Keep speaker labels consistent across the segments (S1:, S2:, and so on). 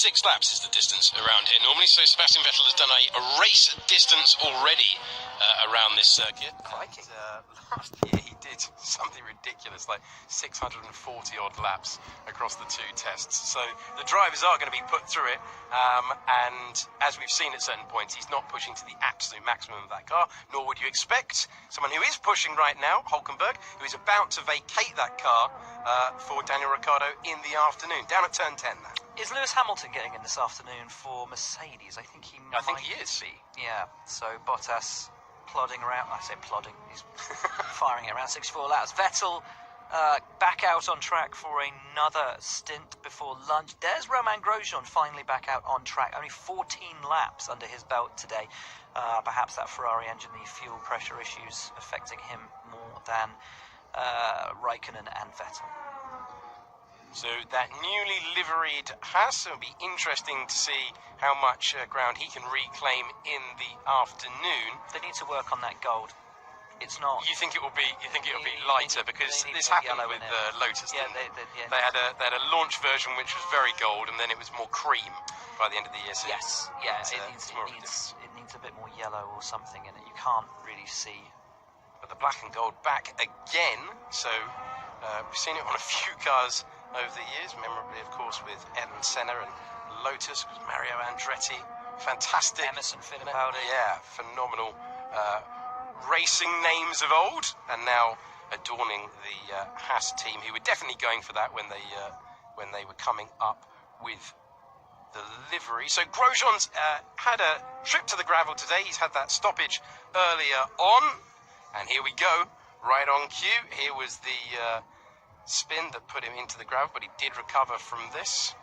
S1: 6 laps is the distance around here normally, so Sebastian Vettel has done a race distance already around this circuit.
S2: Crikey. Last year he did something ridiculous, like 640 odd laps across the 2 tests. So the drivers are going to be put through it, and as we've seen at certain points, he's not pushing to the absolute maximum of that car, nor would you expect someone who is pushing right now, Hulkenberg, who is about to vacate that car for Daniel Ricciardo in the afternoon, down at turn 10 now.
S3: Is Lewis Hamilton getting in this afternoon for Mercedes? I think he
S2: is.
S3: Yeah, so Bottas plodding around. I say plodding, he's firing it around 64 laps. Vettel back out on track for another stint before lunch. There's Romain Grosjean finally back out on track. Only 14 laps under his belt today. Perhaps that Ferrari engine, the fuel pressure issues affecting him more than Raikkonen and Vettel.
S2: So that newly liveried Haas, it'll be interesting to see how much ground he can reclaim in the afternoon.
S3: They need to work on that gold. It's not.
S2: You think it will be? You think it will be lighter because this happened with Lotus?
S3: Yeah,
S2: they had a launch version which was very gold, and then it was more cream by the end of the year. So
S3: yes, yeah, it needs a bit more yellow or something in it. You can't really see.
S2: But the black and gold back again. So we've seen it on a few cars over the years, memorably, of course, with Ayrton Senna and Lotus, with Mario Andretti. Fantastic.
S3: Emerson Fittipaldi.
S2: Yeah, phenomenal racing names of old, and now adorning the Haas team, who were definitely going for that when they were coming up with the livery. So Grosjean's had a trip to the gravel today. He's had that stoppage earlier on, and here we go, right on cue. Here was the spin that put him into the gravel, but he did recover from this.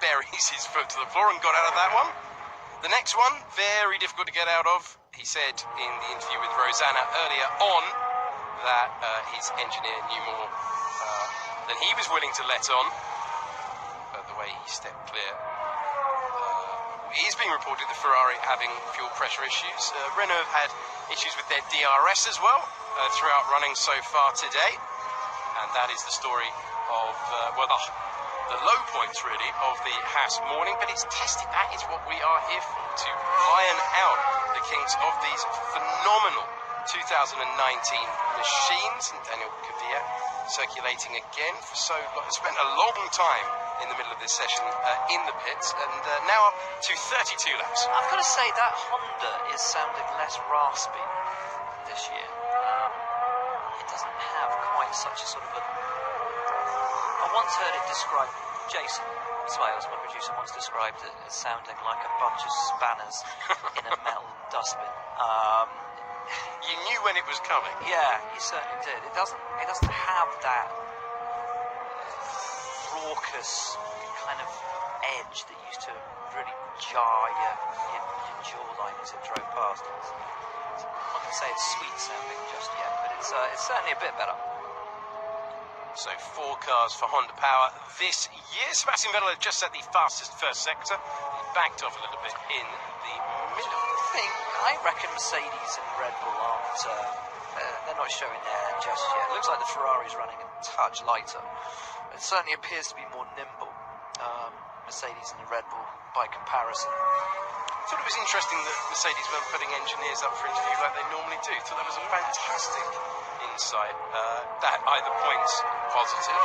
S2: Buries his foot to the floor and got out of that one. The next one, very difficult to get out of. He said in the interview with Rosanna earlier on that his engineer knew more than he was willing to let on. But the way he stepped clear. It is being reported the Ferrari having fuel pressure issues. Renault have had issues with their DRS as well throughout running so far today. And that is the story of, the low points really of the Haas morning. But it's tested. That is what we are here for, to iron out the kinks of these phenomenal 2019 machines. And Daniel Kvyat circulating again for so long. Spent a long time in the middle of this session in the pits, and now up to 32 laps.
S3: I've got to say that Honda is sounding less raspy this year. It doesn't have quite such a sort of a... I once heard it described, Jason Swales, my producer, once described it as sounding like a bunch of spanners in a metal dustbin.
S2: You knew when it was coming.
S3: Yeah, he certainly did. It doesn't have that raucous kind of edge that used to really jar your jawline as it drove past. I'm not going to say it's sweet sounding just yet, but it's certainly a bit better.
S2: So 4 cars for Honda Power this year. Sebastian Vettel had just set the fastest first sector. He backed off a little bit in the middle.
S3: I reckon Mercedes and Red Bull aren't, they're not showing their hand just yet. It looks like the Ferrari's running a touch lighter. It certainly appears to be more nimble, Mercedes and the Red Bull by comparison.
S2: I thought it was interesting that Mercedes weren't putting engineers up for interview like they normally do. I thought that was a fantastic insight. That either points positive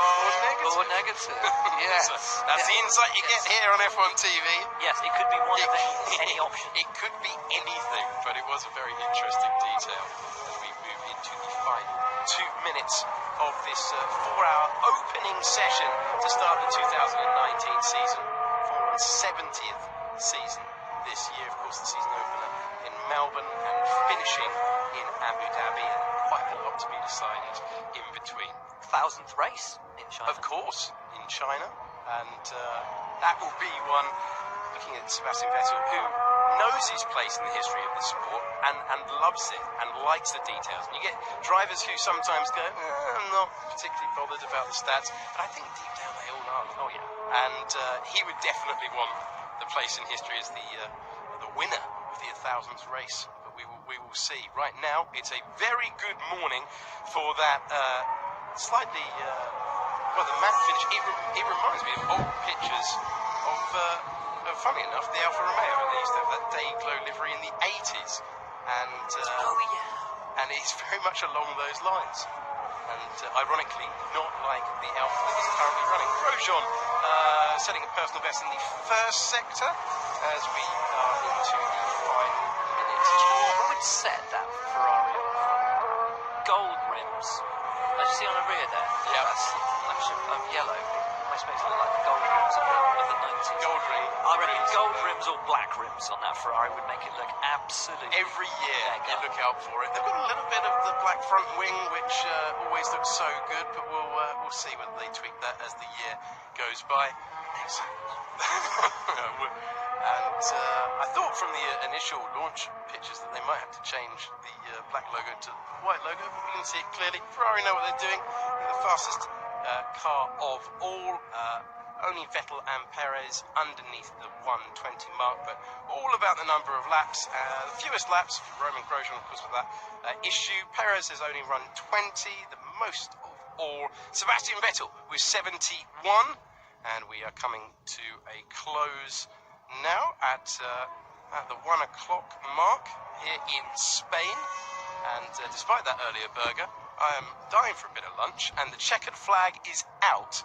S2: or negative.
S3: Yes.
S2: So that's the insight you get here on F1 TV.
S3: Yes, it could be one of any option.
S2: It could be anything, but it was a very interesting detail as we move into the final 2 minutes of this 4-hour opening session to start the 2019 season. Formula's 70th season this year. Of course, the season opener in Melbourne and finishing in Abu Dhabi, and quite a lot to be decided in between.
S3: 1000th race in China.
S2: Of course, in China, and that will be one. Looking at Sebastian Vettel, who knows his place in the history of the sport and loves it and likes the details. And you get drivers who sometimes go, I'm not particularly bothered about the stats, but I think deep down they all are.
S3: Oh yeah.
S2: And he would definitely want the place in history as the winner of the 1000th race. But we will see. Right now, it's a very good morning for that slightly well, the matte finish, it reminds me of old pictures of, funny enough, the Alfa Romeo. They used to have that day glow livery in the 80s. And, and it's very much along those lines. And ironically, not like the Alfa that is currently running. Grosjean setting a personal best in the first sector as we are into the final minutes.
S3: What would set that Ferrari on? Gold rims. As you see on the rear there, that's a flash of yellow. Am I supposed to look like the gold rims of the 90s?
S2: Gold ring.
S3: I reckon gold rims or black rims on that Ferrari would make it look absolutely...
S2: Every year you look out for it. They've got a little bit of the black front wing, which always looks so good, but we'll see whether they tweak that as the year goes by. And I thought from the initial launch pictures that they might have to change the black logo to the white logo, but we can see it clearly. Ferrari know what they're doing. They're the fastest car of all. Only Vettel and Perez underneath the 120 mark, but all about the number of laps. The fewest laps for Roman Grosjean, of course, with that issue. Perez has only run 20, the most of all. Sebastian Vettel with 71, and we are coming to a close now at the 1 o'clock mark here in Spain. And despite that earlier burger, I am dying for a bit of lunch, and the checkered flag is out.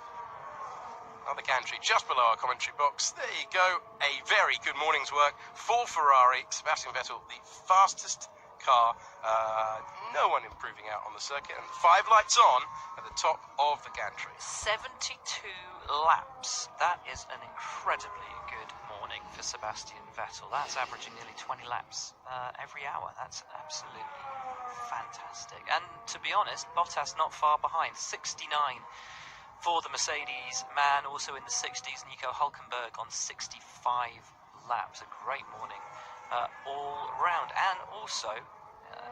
S2: Another gantry just below our commentary box. There you go. A very good morning's work for Ferrari. Sebastian Vettel, the fastest car. No one improving out on the circuit. And 5 lights on at the top of the gantry.
S3: 72 laps. That is an incredibly good morning for Sebastian Vettel. That's averaging nearly 20 laps every hour. That's absolutely fantastic. And to be honest, Bottas not far behind. 69 for the Mercedes man, also in the 60s, Nico Hülkenberg on 65 laps. A great morning all round. And also,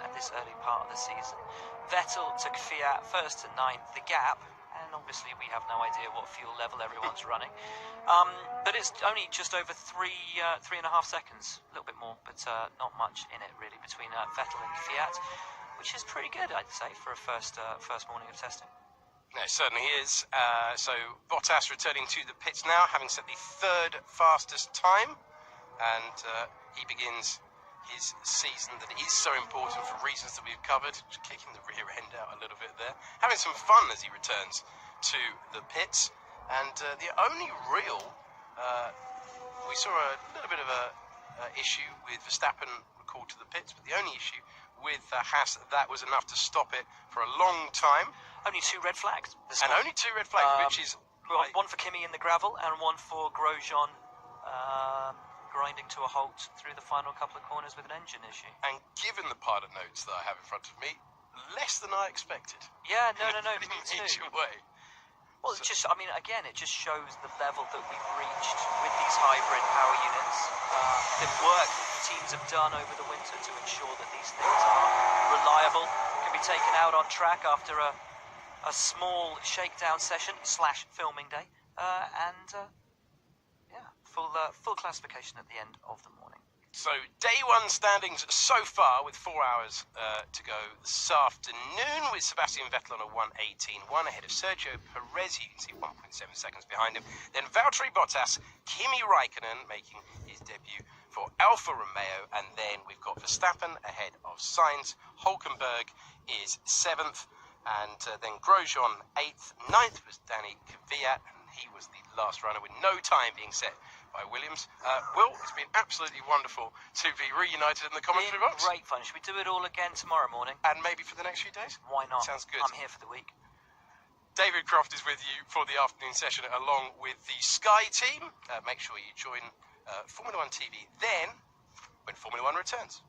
S3: at this early part of the season, Vettel took Fiat first to 9th, the gap, and obviously we have no idea what fuel level everyone's running. But it's only just over 3.5 seconds, a little bit more, but not much in it really between Vettel and Fiat, which is pretty good, I'd say, for a first morning of testing.
S2: It certainly is. So Bottas returning to the pits now, having set the 3rd fastest time, and he begins his season that is so important for reasons that we've covered, kicking the rear end out a little bit there, having some fun as he returns to the pits. And the only real, we saw a little bit of a issue with Verstappen recalled to the pits, but the only issue with Haas, that was enough to stop it for a long time.
S3: Only 2 red flags.
S2: And only 2 red flags, which is...
S3: One for Kimi in the gravel, and one for Grosjean grinding to a halt through the final couple of corners with an engine issue.
S2: And given the pilot notes that I have in front of me, less than I expected.
S3: Yeah, no,
S2: In a major way.
S3: Well, it's just, I mean, again, it just shows the level that we've reached with these hybrid power units. The work that the teams have done over the winter to ensure that these things are reliable, can be taken out on track after a small shakedown session / filming day, and full classification at the end of the morning.
S2: So day 1 standings so far, with 4 hours to go this afternoon, with Sebastian Vettel on a 1:18.1 ahead of Sergio Perez. You can see 1.7 seconds behind him. Then Valtteri Bottas, Kimi Raikkonen making his debut for Alfa Romeo, and then we've got Verstappen ahead of Sainz. Hülkenberg is 7th. And then Grosjean 8th, 9th was Danny Kvyat, and he was the last runner with no time being set by Williams. Will, it's been absolutely wonderful to be reunited in the commentary box.
S3: Great fun. Should we do it all again tomorrow morning?
S2: And maybe for the next few days?
S3: Why not?
S2: Sounds good.
S3: I'm here for the week.
S2: David Croft is with you for the afternoon session along with the Sky team. Make sure you join Formula 1 TV then when Formula 1 returns.